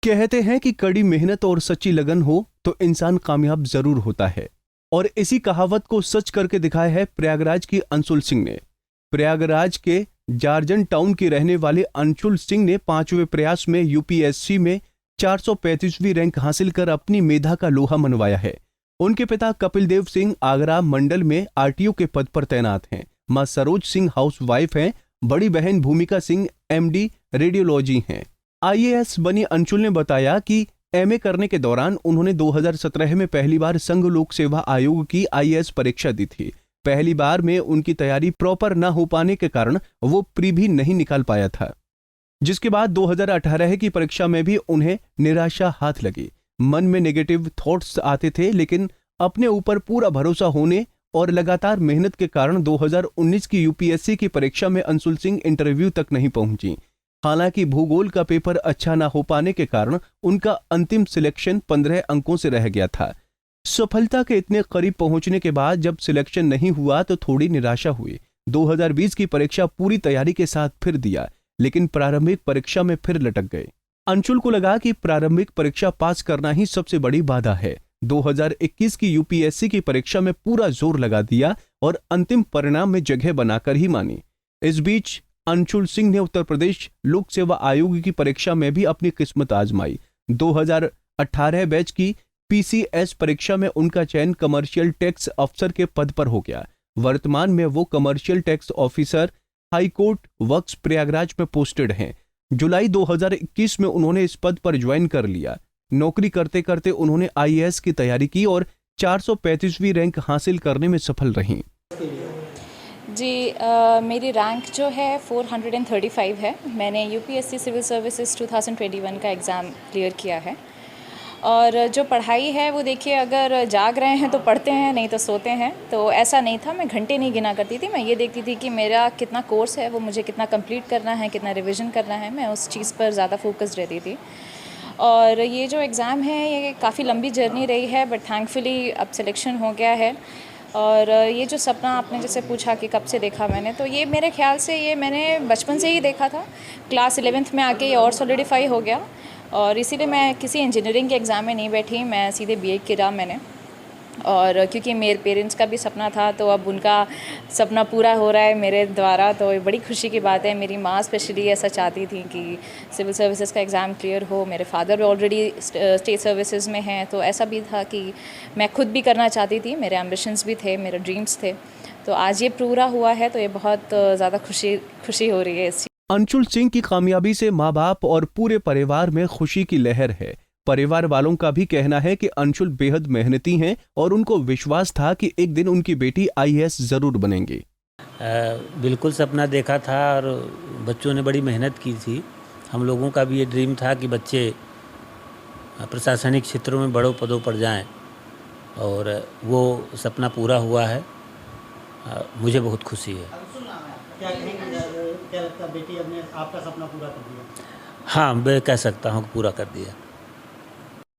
कहते हैं कि कड़ी मेहनत और सच्ची लगन हो तो इंसान कामयाब जरूर होता है, और इसी कहावत को सच करके दिखाया है प्रयागराज की अंशुल सिंह ने। प्रयागराज के जार्जन टाउन की रहने वाले अंशुल सिंह ने 5वें प्रयास में यूपीएससी में 435वीं रैंक हासिल कर अपनी मेधा का लोहा मनवाया है। उनके पिता कपिल देव सिंह आगरा मंडल में आरटीओ के पद पर तैनात हैं। मां सरोज सिंह हाउसवाइफ हैं। बड़ी बहन भूमिका सिंह एमडी रेडियोलॉजी हैं। आईएएस बनी अंशुल ने बताया कि एमए करने के दौरान उन्होंने 2017 में पहली बार संघ लोक सेवा आयोग की आईएएस परीक्षा दी थी। पहली बार में उनकी तैयारी प्रॉपर न हो पाने के कारण वो प्री भी नहीं निकाल पाया था, जिसके बाद 2018 की परीक्षा में भी उन्हें निराशा हाथ लगी। मन में नेगेटिव थॉट्स आते थे, लेकिन अपने ऊपर पूरा भरोसा होने और लगातार मेहनत के कारण 2019 की यूपीएससी की परीक्षा में अंशुल सिंह इंटरव्यू तक नहीं पहुंची। हालांकि भूगोल का पेपर अच्छा ना हो पाने के कारण उनका अंतिम सिलेक्शन 15 अंकों से रह गया था। सफलता के इतने करीब पहुंचने के बाद जब सिलेक्शन नहीं हुआ तो थोड़ी निराशा हुई। 2020 की परीक्षा पूरी तैयारी के साथ फिर दिया, लेकिन प्रारंभिक परीक्षा में फिर लटक गए। अंशुल को लगा कि प्रारंभिक परीक्षा पास करना ही सबसे बड़ी बाधा है। 2021 की यूपीएससी की परीक्षा में पूरा जोर लगा दिया और अंतिम परिणाम में जगह बनाकर ही मानी। इस बीच अंशुल सिंह ने उत्तर प्रदेश लोक सेवा आयोग की परीक्षा में भी अपनी किस्मत आजमाई। 2018 बैच की पीसीएस परीक्षा में उनका चयन कमर्शियल टैक्स अफसर के पद पर हो गया। वर्तमान में वो commercial tax officer high court works Prayagraj में पोस्टेड हैं। जुलाई 2021 में उन्होंने इस पद पर ज्वाइन कर लिया। नौकरी करते करते उन्होंने आईएएस की तैयारी की और 435वीं रैंक हासिल करने में सफल रहीं। जी मेरी रैंक जो है 435 है। मैंने यूपीएससी सिविल सर्विसेज 2021 का एग्ज़ाम क्लियर किया है। और जो पढ़ाई है वो देखिए, अगर जाग रहे हैं तो पढ़ते हैं, नहीं तो सोते हैं। तो ऐसा नहीं था, मैं घंटे नहीं गिना करती थी। मैं ये देखती थी कि मेरा कितना कोर्स है, वो मुझे कितना कंप्लीट करना है, कितना रिवीजन करना है। मैं उस चीज़ पर ज़्यादा फोकस रहती थी। और ये जो एग्ज़ाम है ये काफ़ी लंबी जर्नी रही है, बट थैंकफुली अब सिलेक्शन हो गया है। और ये जो सपना आपने जैसे पूछा कि कब से देखा मैंने, तो ये मेरे ख्याल से ये मैंने बचपन से ही देखा था। क्लास 11th में आके ये और सॉलिडिफाई हो गया, और इसीलिए मैं किसी इंजीनियरिंग के एग्ज़ाम में नहीं बैठी, मैं सीधे बीए किया मैंने। और क्योंकि मेरे पेरेंट्स का भी सपना था, तो अब उनका सपना पूरा हो रहा है मेरे द्वारा, तो ये बड़ी खुशी की बात है। मेरी माँ स्पेशली ऐसा चाहती थी कि सिविल सर्विसेज का एग्ज़ाम क्लियर हो। मेरे फादर ऑलरेडी स्टेट सर्विसेज में हैं, तो ऐसा भी था कि मैं खुद भी करना चाहती थी। मेरे एम्बिशंस भी थे, मेरे ड्रीम्स थे। तो आज ये पूरा हुआ है, तो ये बहुत ज़्यादा खुशी हो रही है इस चीज़। अंशुल सिंह की कामयाबी से माँ बाप और पूरे परिवार में खुशी की लहर है। परिवार वालों का भी कहना है कि अंशुल बेहद मेहनती हैं और उनको विश्वास था कि एक दिन उनकी बेटी आईएएस जरूर बनेंगी। बिल्कुल सपना देखा था और बच्चों ने बड़ी मेहनत की थी। हम लोगों का भी ये ड्रीम था कि बच्चे प्रशासनिक क्षेत्रों में बड़ों पदों पर जाएं, और वो सपना पूरा हुआ है। मुझे बहुत खुशी है। क्या लगता है, बेटी ने आपका सपना पूरा कर दिया? हाँ, मैं कह सकता हूँ पूरा कर दिया।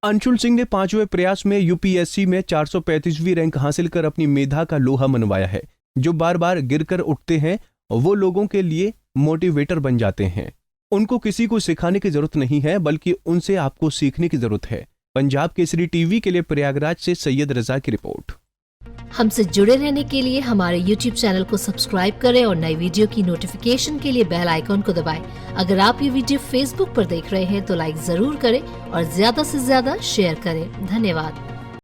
अंशुल सिंह ने 5वें प्रयास में यूपीएससी में 435वीं रैंक हासिल कर अपनी मेधा का लोहा मनवाया है। जो बार बार गिरकर उठते हैं वो लोगों के लिए मोटिवेटर बन जाते हैं। उनको किसी को सिखाने की जरूरत नहीं है, बल्कि उनसे आपको सीखने की जरूरत है। पंजाब केसरी टीवी के लिए प्रयागराज से सैयद रजा की रिपोर्ट। हमसे जुड़े रहने के लिए हमारे YouTube चैनल को सब्सक्राइब करें और नई वीडियो की नोटिफिकेशन के लिए बेल आइकॉन को दबाएं। अगर आप ये वीडियो Facebook पर देख रहे हैं तो लाइक जरूर करें और ज्यादा से ज्यादा शेयर करें। धन्यवाद।